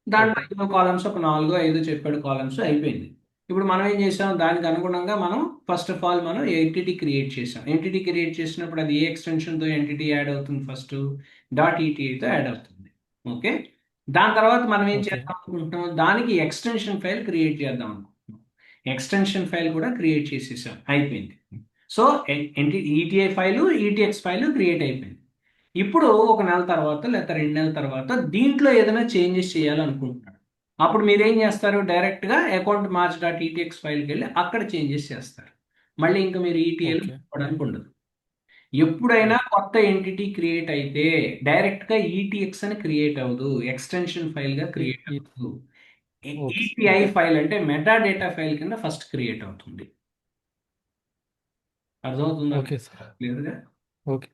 A: దాంట్లో ఎన్నో కాలమ్స్, ఒక 4-5 చెప్పాడు కాలమ్స్, అయిపోయింది. ఇప్పుడు మనం ఏం చేసాం? దానికి అనుగుణంగా మనం ఫస్ట్ ఆఫ్ ఆల్ మనం ఎంటిటీ క్రియేట్ చేసాం. ఎంటిటీ క్రియేట్ చేసినప్పుడు అది ఏ ఎక్స్టెన్షన్తో ఎంటిటీ యాడ్ అవుతుంది? ఫస్ట్ డాట్ ఈటీఐతో యాడ్ అవుతుంది, ఓకే. దాని తర్వాత మనం ఏం చేద్దాం అనుకుంటున్నాం? దానికి ఎక్స్టెన్షన్ ఫైల్ క్రియేట్ చేద్దాం అనుకుంటున్నాం. ఎక్స్టెన్షన్ ఫైల్ కూడా క్రియేట్ చేసేసాం, అయిపోయింది. So ETI file, ETX file create అయిపోయింది. ఇప్పుడు ఒక నెల తర్వాత లేదా 2 నెలల తర్వాత దీంట్లో ఏదైనా చేంజెస్ చేయాలనుకుంటున్నాడు. అప్పుడు మీరు ఏం చేస్తారు? డైరెక్ట్గా అకౌంట్ మార్చ్ డాట్ ఈటీఎక్స్ ఫైల్కి వెళ్ళి అక్కడ చేంజెస్ చేస్తారు. మళ్ళీ ఇంకా మీరు ఈటీఐలో చూడడానికి ఉండదు. ఎప్పుడైనా కొత్త ఎంటిటీ క్రియేట్ అయితే డైరెక్ట్గా ఈటీఎక్స్ అని క్రియేట్ అవ్వదు, ఎక్స్టెన్షన్ ఫైల్గా క్రియేట్ అవ్వదు. ఈటీఐ ఫైల్ అంటే మెటా డేటా ఫైల్ కింద ఫస్ట్ క్రియేట్ అవుతుంది. అర్థమవుతుందా క్లియర్గా?
C: ఓకే.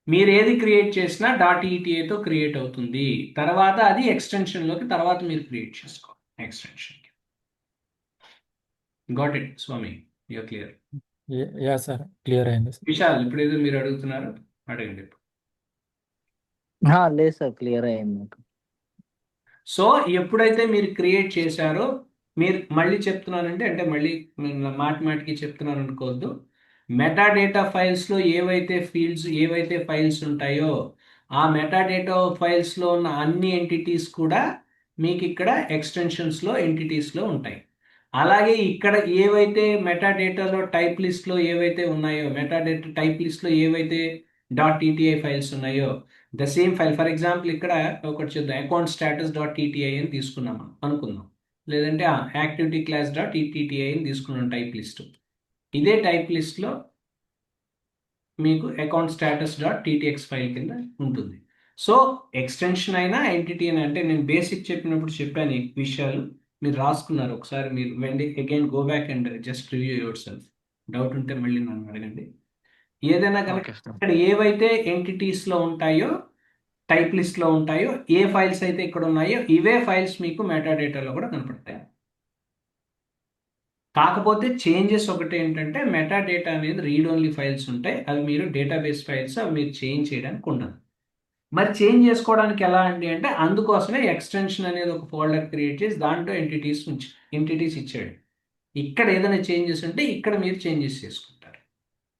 A: మీరు ఏది క్రియేట్ చేసినా డాట్ ఈటీఐతో క్రియేట్ అవుతుంది. తర్వాత అది ఎక్స్టెన్షన్లోకి తర్వాత మీరు క్రియేట్ చేసుకోవాలి ఎక్స్టెన్షన్కి. Got it Swami? You're clear?
C: Yeah sir, clear అయింది.
A: విశాల్, ఇప్పుడు ఏదో మీరు అడుగుతున్నారు, అడగండి.
D: లేదు సార్, క్లియర్ అయింది.
A: సో ఎప్పుడైతే మీరు క్రియేట్ చేశారో, మీరు మళ్ళీ చెప్తున్నానంటే అంటే మళ్ళీ మాటికి చెప్తున్నాను అనుకోవద్దు. మెటాడేటా ఫైల్స్లో ఏవైతే ఫైల్స్ ఉంటాయో ఆ మెటాడేటా ఫైల్స్లో ఉన్న అన్ని ఎంటిటీస్ కూడా మీకు ఇక్కడ ఎక్స్టెన్షన్స్లో ఎంటిటీస్లో ఉంటాయి. అలాగే ఇక్కడ ఏవైతే మెటాడేటాలో టైప్ లిస్ట్లో ఏవైతే ఉన్నాయో, మెటాడేటా టైప్ లిస్ట్లో ఏవైతే .ttI ఫైల్స్ ఉన్నాయో, the same file. For example ఇక్కడ ఒకటి చూద్దాం, అకౌంట్ స్టేటస్ .ttI అని తీసుకున్నాం అనుకుందాం, లేదంటే యాక్టివిటీ క్లాస్ .ttI అని తీసుకున్నాం టైప్ లిస్ట్. ఇదే టైప్ లిస్ట్లో మీకు అకౌంట్ స్టేటస్ .ttx ఫైల్ కింద ఉంటుంది. సో ఎక్స్టెన్షన్ అయినా ఎంటిటీ అయినా, అంటే నేను బేసిక్ చెప్పినప్పుడు చెప్పాను ఈ విషయాలు, మీరు రాసుకున్నారు. ఒకసారి మీరు వెండి again go back and just review your self. Doubt ఉంటే మళ్ళీ నన్ను అడగండి. ఏదైనా కనుక ఇక్కడ ఏవైతే ఎంటిటీస్లో ఉంటాయో, టైప్ లిస్ట్లో ఉంటాయో, ఏ ఫైల్స్ అయితే ఇక్కడ ఉన్నాయో ఇవే ఫైల్స్ మీకు మెటాడేటాలో కూడా కనపడతాయి. కాకపోతే చేంజెస్ ఒకటి ఏంటంటే మెటాడేటా అనేది రీడ్ ఓన్లీ ఫైల్స్ ఉంటాయి, అవి మీరు డేటాబేస్ ఫైల్స్, అవి మీరు చేంజ్ చేయడానికి ఉండదు. మరి చేంజ్ చేసుకోవడానికి ఎలా అండి అంటే అందుకోసమే ఎక్స్టెన్షన్ అనేది ఒక ఫోల్డర్ క్రియేట్ చేసి దాంట్లో ఎంటిటీస్ ఇచ్చాడు. ఇక్కడ ఏదైనా చేంజెస్ ఉంటే ఇక్కడ మీరు చేంజెస్ చేసుకుంటారు.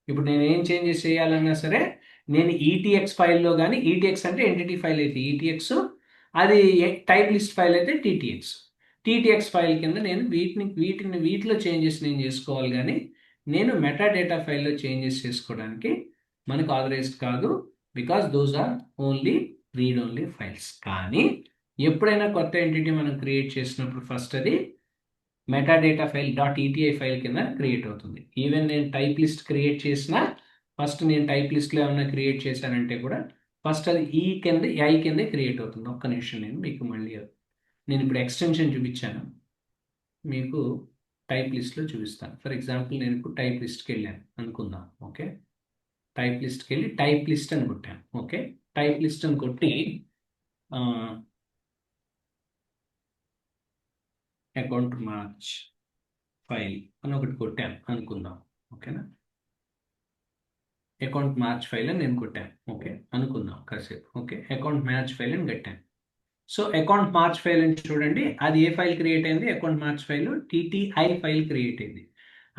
A: ఇప్పుడు నేను ఏం చేంజెస్ చేయాలన్నా సరే నేను ఈటీఎక్స్ ఫైల్లో కానీ, ఈటీఎక్స్ అంటే ఎంటిటీ ఫైల్ అయితే ఈటీఎక్స్, అది టైప్ లిస్ట్ ఫైల్ అయితే టీటీఎక్స్ ఫైల్ కింద నేను వీటిలో చేంజెస్ నేను చేసుకోవాలి, కానీ నేను మెటాడేటా ఫైల్లో చేంజెస్ చేసుకోవడానికి మనకు ఆథరైజ్డ్ కాదు, because those are only read only files. కానీ ఎప్పుడైనా కొత్త ఎంటిటీ మనం క్రియేట్ చేసినప్పుడు ఫస్ట్ అది మెటాడేటా ఫైల్ .eti ఫైల్ కింద క్రియేట్ అవుతుంది. ఈవెన్ నేను టైప్ లిస్ట్ క్రియేట్ చేసినా ఫస్ట్ నేను టైప్ లిస్ట్లో ఏమైనా క్రియేట్ చేశానంటే కూడా ఫస్ట్ అది ఐ కిందే క్రియేట్ అవుతుంది. ఒక్క నిమిషం నేను ఇప్పుడు ఎక్స్టెన్షన్ చూపించాను, మీకు టైప్ లిస్ట్లో చూపిస్తాను. ఫర్ ఎగ్జాంపుల్ నేను ఇప్పుడు టైప్ లిస్ట్కి వెళ్ళాను అనుకుందాం. ఓకే, టైప్ లిస్ట్కి వెళ్ళి టైప్ లిస్ట్ అని కొట్టాను. ఓకే, టైప్ లిస్ట్ అని కొట్టి అకౌంట్ మార్చ్ ఫైల్ అని ఒకటి కొట్టాను అనుకుందాం. ఓకేనా, అకౌంట్ మార్చ్ ఫైల్ అని నేను కొట్టాను. ఓకే అనుకుందాం కాసేపు. ఓకే, అకౌంట్ మ్యాచ్ ఫైల్ అని కట్టాను. సో అకౌంట్ మార్చ్ ఫైల్ అని చూడండి, అది ఏ ఫైల్ క్రియేట్ అయింది? Account March file TTI file create అయింది.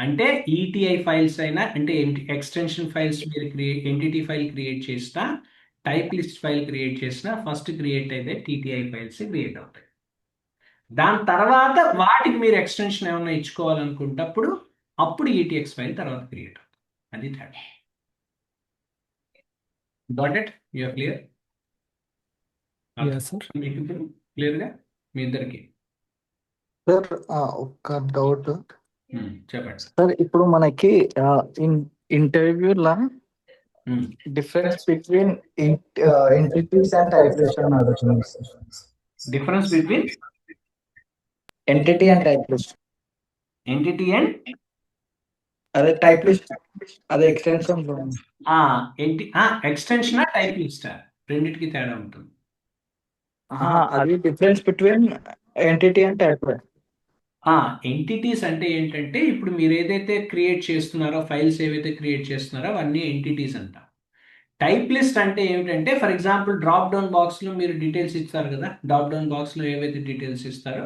A: అంటే ETI ఫైల్స్ అయినా, అంటే ఎక్స్టెన్షన్ ఫైల్స్ మీరు ఎంటిటీ ఫైల్ క్రియేట్ చేసినా, టైప్ లిస్ట్ ఫైల్ క్రియేట్ చేసినా ఫస్ట్ క్రియేట్ అయితే TTI ఫైల్స్ క్రియేట్ అవుతాయి. దాని తర్వాత వాటికి మీరు ఎక్స్టెన్షన్ ఏమైనా ఇచ్చుకోవాలనుకుంటప్పుడు అప్పుడు ETX ఫైల్ తర్వాత క్రియేట్ అవుతుంది. అది తేడా. Got it? You're clear? మీకు క్లియర్గా మీ ఇద్దరికి?
D: సార్ ఒక డౌట్
A: చెప్పండి
D: సార్. ఇప్పుడు మనకి ఇంటర్వ్యూలా difference between entities and type list అని అడుగుతుంది sir.
A: Difference between
D: entity and type list.
A: Entity and
D: అదే టైప్ లిస్ట్, అదే ఎక్స్టెన్షన్
A: ఎక్స్టెన్షన్ టైప్ లిస్ట్ రెండింటికి తేడా ఉంటుంది.
D: అది difference between entity and type list.
A: Entities అంటే ఏంటంటే ఇప్పుడు మీరు ఏదైతే క్రియేట్ చేస్తున్నారో, ఫైల్స్ ఏవైతే క్రియేట్ చేస్తున్నారో అవన్నీ ఎంటిటీస్ అంట. టైప్ లిస్ట్ అంటే ఏమిటంటే ఫర్ ఎగ్జాంపుల్ డ్రాప్ డౌన్ బాక్స్లో మీరు డీటెయిల్స్ ఇస్తారు కదా, డ్రాప్ డౌన్ బాక్స్లో ఏవైతే డీటెయిల్స్ ఇస్తారో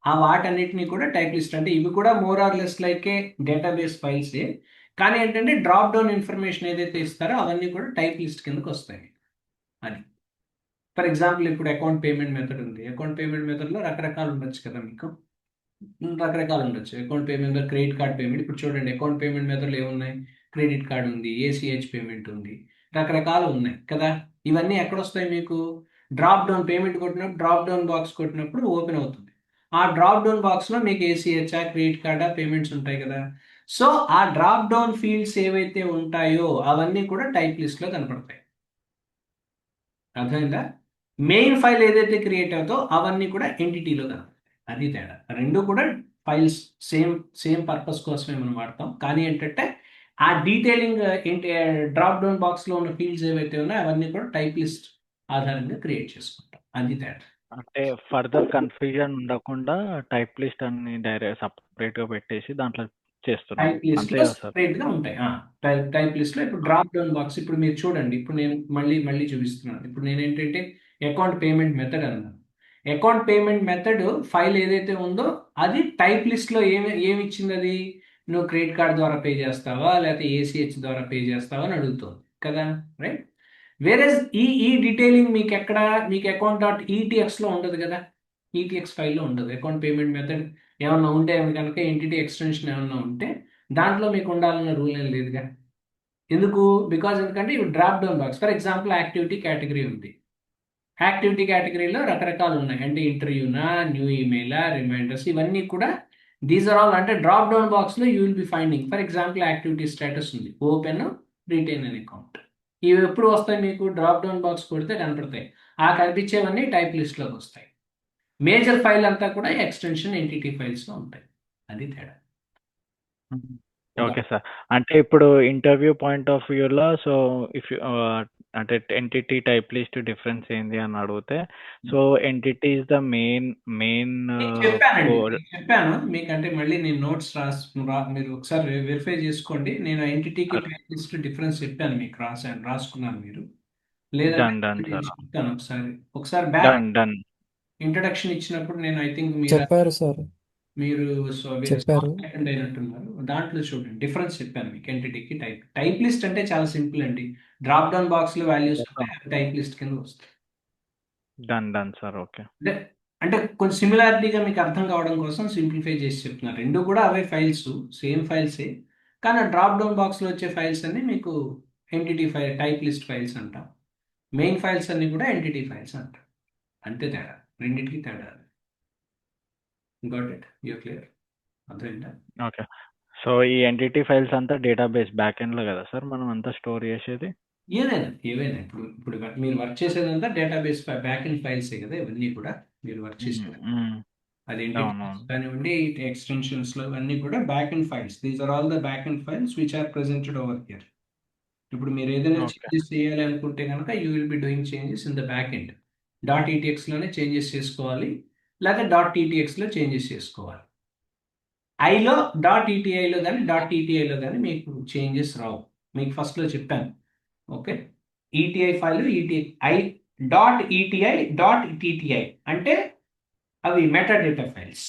A: ఆ వాటన్నిటిని కూడా టైప్ లిస్ట్ అంటే, ఇవి కూడా more or less like a database ఫైల్సే, కానీ ఏంటంటే డ్రాప్ డౌన్ ఇన్ఫర్మేషన్ ఏదైతే ఇస్తారో అవన్నీ కూడా టైప్ లిస్ట్ కిందకు వస్తాయి. అది ఫర్ ఎగ్జాంపుల్ ఇప్పుడు అకౌంట్ పేమెంట్ మెథడ్ ఉంది. అకౌంట్ పేమెంట్ మెథడ్లో రకరకాలు ఉండొచ్చు కదా, మీకు రకరకాలు ఉండొచ్చు. Account payment, credit card payment. ఇప్పుడు చూడండి అకౌంట్ పేమెంట్ మెథడ్లు ఏమున్నాయి? క్రెడిట్ కార్డ్ ఉంది, ACH పేమెంట్ ఉంది, రకరకాలు ఉన్నాయి కదా. ఇవన్నీ ఎక్కడ వస్తాయి? మీకు డ్రాప్ డౌన్ పేమెంట్ కొట్టినప్పుడు, డ్రాప్ డౌన్ బాక్స్ కొట్టినప్పుడు ఓపెన్ అవుతుంది. ఆ డ్రాప్ డౌన్ బాక్స్లో మీకు ACH, క్రెడిట్ కార్డా, పేమెంట్స్ ఉంటాయి కదా. సో ఆ డ్రాప్ డౌన్ ఫీల్డ్స్ ఏవైతే ఉంటాయో అవన్నీ కూడా టైప్ లిస్ట్లో కనపడతాయి. అర్థమైందా? మెయిన్ ఫైల్ ఏదైతే క్రియేట్ అవుతో అవన్నీ కూడా ఎంటిటీలో కనపడతాయి. అది తేడా. రెండు కూడా ఫైల్స్ సేమ్ పర్పస్ కోసమే మనం వాడతాం, కానీ ఏంటంటే ఆ డీటెయిలింగ్ డ్రాప్ డౌన్ బాక్స్లో ఉన్న ఫీల్డ్స్ ఏవైతే ఉన్నాయో అవన్నీ కూడా టైప్ లిస్ట్ ఆధారంగా క్రియేట్ చేసుకుంటాం. అది తేడా.
E: అంటే ఫర్దర్ కన్ఫ్యూజన్ ఉండకుండా టైప్ లిస్ట్ అన్ని డైరెక్ట్ సపరేట్ గా పెట్టేసి దాంట్లో చేస్తున్నాం.
A: టైప్ లిస్ట్
E: అంతే
A: లో
E: కదా సార్?
A: సెపరేట్ గా ఉంటాయి. టైప్ లిస్ట్ లో ఇప్పుడు డ్రాప్ డౌన్ బాక్స్, ఇప్పుడు మీరు చూడండి, ఇప్పుడు నేను మళ్ళీ చూపిస్తున్నాను. ఇప్పుడు నేను ఏంటంటే అకౌంట్ పేమెంట్ మెథడ్ అన్నాను. అకౌంట్ పేమెంట్ మెథడ్ ఫైల్ ఏదైతే ఉందో అది టైప్ లిస్ట్లో ఏమి ఇచ్చింది అది, నువ్వు క్రెడిట్ కార్డ్ ద్వారా పే చేస్తావా లేకపోతే ఏసీహెచ్ ద్వారా పే చేస్తావా అని అడుగుతుంది కదా, రైట్. వేరే ఈ డీటెయిలింగ్ మీకు అకౌంట్ డాట్ ఈటీఎక్స్లో ఉండదు కదా, ఈటీఎక్స్ ఫైల్లో ఉండదు. అకౌంట్ పేమెంట్ మెథడ్ ఏమన్నా ఉంటే కనుక ఎంటిటీ ఎక్స్టెన్షన్ ఏమన్నా ఉంటే దాంట్లో మీకు ఉండాలన్న రూల్ ఏం లేదుగా. ఎందుకు? ఎందుకంటే ఇవి drop down box. For example activity category ఉంది. యాక్టివిటీ కేటగిరీలో రకరకాలు ఉన్నాయి, అంటే ఇంటర్వ్యూనా, న్యూ ఈమెయిలా, రిమైండర్స్, ఇవన్నీ కూడా దీస్ ఆర్ ఆల్ అంటే డ్రాప్ డౌన్ బాక్స్లో you will be finding. For example activity status ఉంది, ఓపెన్, రిటైన్ అనే అకౌంట్. ఇవి ఎప్పుడు వస్తాయి మీకు? డ్రాప్ డౌన్ బాక్స్ కొడితే కనపడతాయి. ఆ కనిపించేవన్నీ టైప్ లిస్ట్లోకి వస్తాయి. మేజర్ ఫైల్ అంతా కూడా ఎక్స్టెన్షన్ ఎంటిటీ ఫైల్స్లో ఉంటాయి. అది తేడా.
E: Okay sir. అంటే ఇప్పుడు ఇంటర్వ్యూ పాయింట్ ఆఫ్ వ్యూలో సో ఇఫ్ అంటే ఎంటిటీ టైప్ లిస్ట్ డిఫరెన్స్ ఏంది అని అడిగితే so entity is the main
A: చెప్పాను మీకు. అంటే మళ్ళీ నేను నోట్స్ మీరు ఒకసారి వెరిఫై చేసుకోండి. నేను ఎంటిటీకి టైప్ లిస్ట్ డిఫరెన్స్ చెప్పాను మీకు, రాసుకున్నాను మీరు లేదా చెప్తాను. ఒకసారి బ్యాక్ ఇంట్రడక్షన్ ఇచ్చినప్పుడు నేను ఐ థింక్
C: చెప్పారు సార్,
A: మీరు
C: చెప్పారు.
A: అటెండ్ అయినట్టున్నారు. దాంట్లో చూడండి డిఫరెన్స్ చెప్పాను మీకు. ఎంటిటీకి టైప్ లిస్ట్ అంటే చాలా సింపుల్ అండి. డ్రాప్ డౌన్ బాక్స్ లో వాల్యూస్ ఉంటాయి, టైప్ లిస్ట్ కింద వస్తాయి.
E: Done sir. ఓకే.
A: అంటే కొంచెం సిమిలారిటీగా మీకు అర్థం కావడం కోసం సింప్లిఫై చేసి చెప్తున్నారు. రెండు కూడా అవే ఫైల్స్, సేమ్ ఫైల్సే, కానీ డ్రాప్ డౌన్ బాక్స్ లో వచ్చే ఫైల్స్ అన్ని మీకు entity file, type list files అంటాం. మెయిన్ ఫైల్స్ అన్ని కూడా ఎంటిటీ ఫైల్స్ అంటాం. అంతే తేడా, రెండింటికి తేడా. Got it? You clear? అర్థమైందా?
E: ఓకే. సో ఈ ఎంటిటీ ఫైల్స్ అంతా డేటాబేస్ బ్యాక్ ఎండ్ లో కదా సార్ మనం అంతా స్టోర్ చేసేది?
A: ఏవైనా ఇప్పుడు మీరు వర్క్ చేసేదంతా డేటాబేస్ బ్యాక్ ఎండ్ ఫైల్సే కదా, ఇవన్నీ కూడా మీరు వర్క్ చేసేది. అది ఎంటిటీ కానివ్వండి, ఎక్స్టెన్షన్స్ లో ఇవన్నీ కూడా back end files. These are all the back end files which are presented over here. ఇప్పుడు మీరు ఏదైనా చేంజెస్ చేయాలి అనుకుంటే కనుక you will be doing changes in the back end. .etx లోనే చేంజెస్ చేసుకోవాలి, లేదా .ttx లో చేంజెస్ చేసుకోవాలి. ఐలో .etiలో కానీ .ttIలో కానీ మీకు చేంజెస్ రావు. మీకు ఫస్ట్లో చెప్పాను. Okay, ETI file, ETI .eti.tti అంటే అవి మెటాడేటా ఫైల్స్,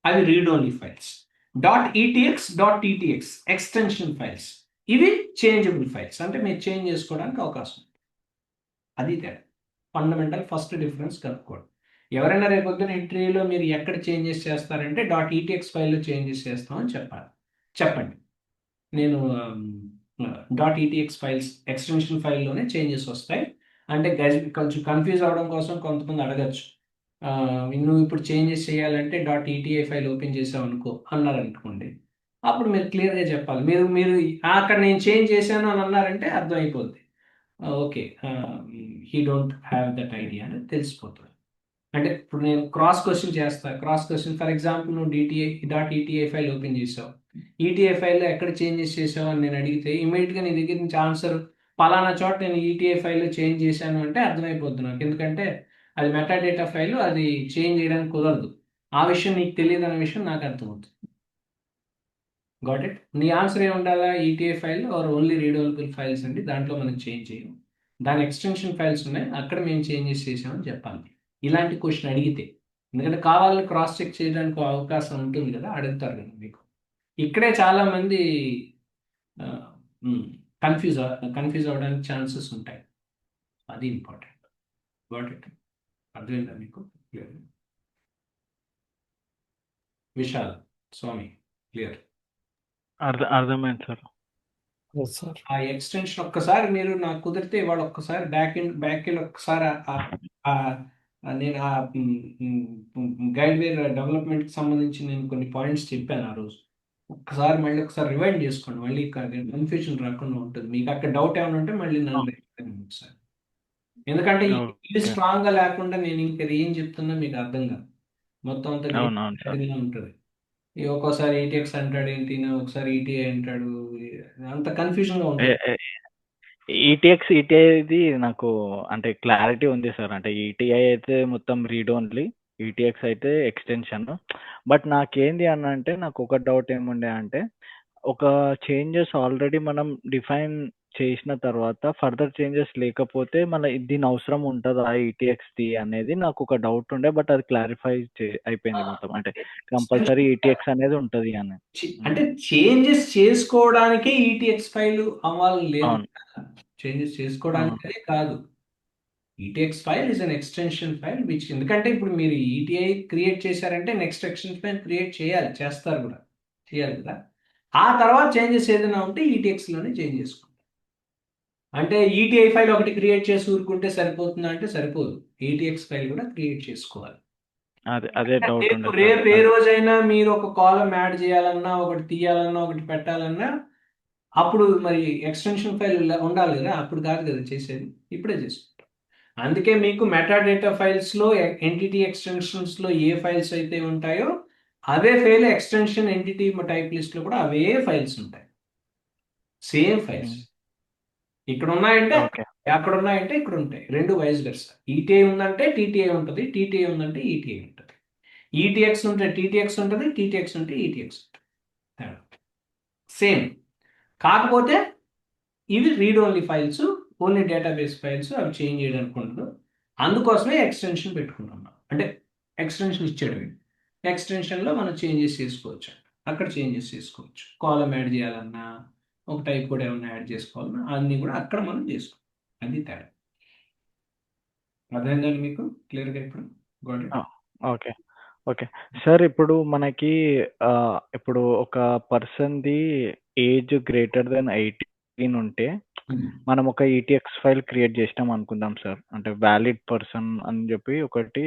A: అవి read only files. .etx .ttx extension files, ఇవి చేంజబుల్ ఫైల్స్, అంటే మీరు చేంజ్ చేసుకోవడానికి అవకాశం ఉంది. అది తేడా, ఫండమెంటల్ ఫస్ట్ డిఫరెన్స్ కనుక్కోండి. ఎవరైనా రేపొద్దున ఇంటర్వ్యూలో మీరు ఎక్కడ చేంజెస్ చేస్తారంటే .etx ఫైల్లో చేంజెస్ చేస్తామని చెప్పండి. నేను .etx ఫైల్స్ ఎక్స్టెన్షన్ ఫైల్లోనే చేంజెస్ వస్తాయి అంటే కొంచెం కన్ఫ్యూజ్ అవడం కోసం కొంతమంది అడగచ్చు, నువ్వు ఇప్పుడు చేంజెస్ చేయాలంటే .eti ఫైల్ ఓపెన్ చేసావు అన్నారనుకోండి, అప్పుడు మీరు క్లియర్గా చెప్పాలి. మీరు అక్కడ నేను చేంజ్ చేశాను అని అన్నారంటే అర్థమైపోద్ది. Okay, he don't have that idea అని తెలిసిపోతుంది. అంటే ఇప్పుడు నేను క్రాస్ క్వశ్చన్ చేస్తాను. క్రాస్ క్వశ్చన్, ఫర్ ఎగ్జాంపుల్ నువ్వు .eti ఫైల్ ఓపెన్ చేసావు, ఈటీఐ ఫైల్లో ఎక్కడ చేంజెస్ చేసావు అని నేను అడిగితే ఇమీడియట్గా నీ దగ్గర నుంచి ఆన్సర్ పలానా చోట నేను ఈటీఐ ఫైల్లో చేంజ్ చేశాను అంటే అర్థమైపోద్ది నాకు. ఎందుకంటే అది మెటాడేటా ఫైల్, అది చేంజ్ చేయడానికి కుదరదు. ఆ విషయం నీకు తెలియదు అనే విషయం నాకు అర్థమవుతుంది. Got it? నీ ఆన్సర్ ఏమి ఉండాలా? ETI file or only readable files అండి, దాంట్లో మనం చేంజ్ చేయము, దాని ఎక్స్టెన్షన్ ఫైల్స్ ఉన్నాయి, అక్కడ మేము చేంజెస్ చేసామని చెప్పాలి. ఇలాంటి క్వశ్చన్ అడిగితే, ఎందుకంటే కావాలని క్రాస్ చెక్ చేయడానికి అవకాశం ఉంటుంది కదా, అడుగుతారు కదా మీకు. ఇక్కడే చాలా మంది కన్ఫ్యూజ్ అవ్వడానికి ఛాన్సెస్ ఉంటాయి. అది ఇంపార్టెంట్. Got it? అర్థమైందా మీకు? క్లియర్? విశాల్, స్వామి, క్లియర్?
E: అర్థమైంది సార్.
A: ఆ ఎక్స్టెన్షన్ ఒక్కసారి మీరు నాకు కుదిరితే ఇవాళ ఒక్కసారి బ్యాక్ ఎండ్ ఒక్కసారి నేను ఆ గైడ్వేర్ డెవలప్మెంట్కి సంబంధించి నేను కొన్ని పాయింట్స్ చెప్పాను ఆ రోజు. మళ్ళీ ఒకసారి రివైండ్ చేసుకోండి, మళ్ళీ కన్ఫ్యూజన్ రాకుండా ఉంటుంది. మీకు అక్కడ డౌట్ ఏమైనా ఉంటే మళ్ళీ నన్ను ఒకసారి, ఎందుకంటే ఇది స్ట్రాంగ్ గా లేకుండా నేను ఇంకా ఏం చెప్తున్నా మీకు అర్థం కాదు. మొత్తం అంతా ఉంటుంది. ఒక్కోసారి ఈటీఎక్స్ అంటాడు ఏంటి, ఒకసారి ఈటీఐ అంటాడు, అంత కన్ఫ్యూజన్ గా ఉంటుంది.
E: ఈటీఐది నాకు అంటే క్లారిటీ ఉంది సార్. అంటే ఈటీఐ అయితే మొత్తం రీడ్ ఓన్లీ, ఈటీఎక్స్ అయితే ఎక్స్టెన్షన్. బట్ నాకేంది అని అంటే నాకు ఒక డౌట్ ఏముండే అంటే ఒక చేంజెస్ ఆల్రెడీ మనం డిఫైన్ చేసిన తర్వాత ఫర్దర్ చేంజెస్ లేకపోతే దీని అవసరం ఉంటుందా ఈటీఎక్స్ది అనేది నాకు ఒక డౌట్ ఉండే, బట్ అది క్లారిఫై అయిపోయింది మొత్తం. అంటే కంపల్సరీ ఈటీఎక్స్ అనేది ఉంటుంది అని.
A: అంటే చేంజెస్ చేసుకోవడానికే ఈటీఎక్స్ ఫైల్ అవ్వాలి లేదు,
E: అవును.
A: చేంజెస్ చేసుకోవడానికే కాదు. ETX file is an extension file which, ఎందుకంటే ఇప్పుడు మీరు ఈటీఐ క్రియేట్ చేశారంటే నెక్స్ట్ ఎక్స్టెన్షన్ ఫైల్ క్రియేట్ చేస్తారు కూడా, చేయాలి కదా. ఆ తర్వాత చేంజెస్ ఏదైనా ఉంటే ఈటీఎక్స్ లోనే చేంజ్ చేసుకుంటాం. అంటే ఈటీఐ ఫైల్ ఒకటి క్రియేట్ చేసి ఊరుకుంటే సరిపోతుందా అంటే సరిపోదు, ఈటీఎక్స్ ఫైల్ కూడా క్రియేట్ చేసుకోవాలి.
E: అదే డౌట్ ఉండే సార్.
A: రేపు ఏ రోజైనా మీరు ఒక కాలం యాడ్ చేయాలన్నా, ఒకటి తీయాలన్నా, ఒకటి పెట్టాలన్నా అప్పుడు మరి ఎక్స్టెన్షన్ ఫైల్ ఉండాలి కదా, అప్పుడు కాదు కదా చేసేది, ఇప్పుడే చేసుకుంటాం. అందుకే మీకు మెటాడేటా ఫైల్స్ లో ఎంటిటీ ఎక్స్టెన్షన్స్ లో ఏ ఫైల్స్ అయితే ఉంటాయో అవే file extension entity type list లో కూడా అవే ఫైల్స్ ఉంటాయి, సేమ్ ఫైల్స్. ఇక్కడ ఉన్నాయంటే
E: ఓకే.
A: అక్కడ ఉన్నాయంటే ఇక్కడ ఉంటాయి, రెండు వైస్ వెర్సా. ఈటీఐ ఉందంటే టీటీఐ ఉంటుంది, టీటీఐ ఉందంటే ఈటీఐ ఉంటుంది, ఈటీఎక్స్ ఉంటే టీటీఎక్స్ ఉంటుంది, టీటీఎక్స్ ఉంటే ఈటీఎక్స్ ఉంటుంది, సేమ్. కాకపోతే ఇవి read only files, only database files, అవి చేంజ్ చేయడానికి ఉండదు. అందుకోసమే ఎక్స్టెన్షన్ పెట్టుకుంటున్నాం, అంటే ఎక్స్టెన్షన్ ఇచ్చాడు. ఎక్స్టెన్షన్లో మనం చేంజెస్ చేసుకోవచ్చు, అక్కడ చేంజెస్ చేసుకోవచ్చు. కాలం యాడ్ చేయాలన్నా, ఒక టైప్ కూడా ఏమన్నా యాడ్ చేసుకోవాలన్నా అన్నీ కూడా అక్కడ మనం చేసుకోవాలి. అది తేడా. అర్థమైందండి మీకు క్లియర్గా ఇప్పుడు?
E: ఓకే. ఓకే సార్, ఇప్పుడు మనకి ఇప్పుడు ఒక పర్సన్ది ఏజ్ గ్రేటర్ దెన్ 18 ఉంటే మనం ఒక ఈటీఎక్స్ ఫైల్ క్రియేట్ చేసినాం అనుకుందాం సార్. అంటే వ్యాలిడ్ పర్సన్ అని చెప్పి ఒకటి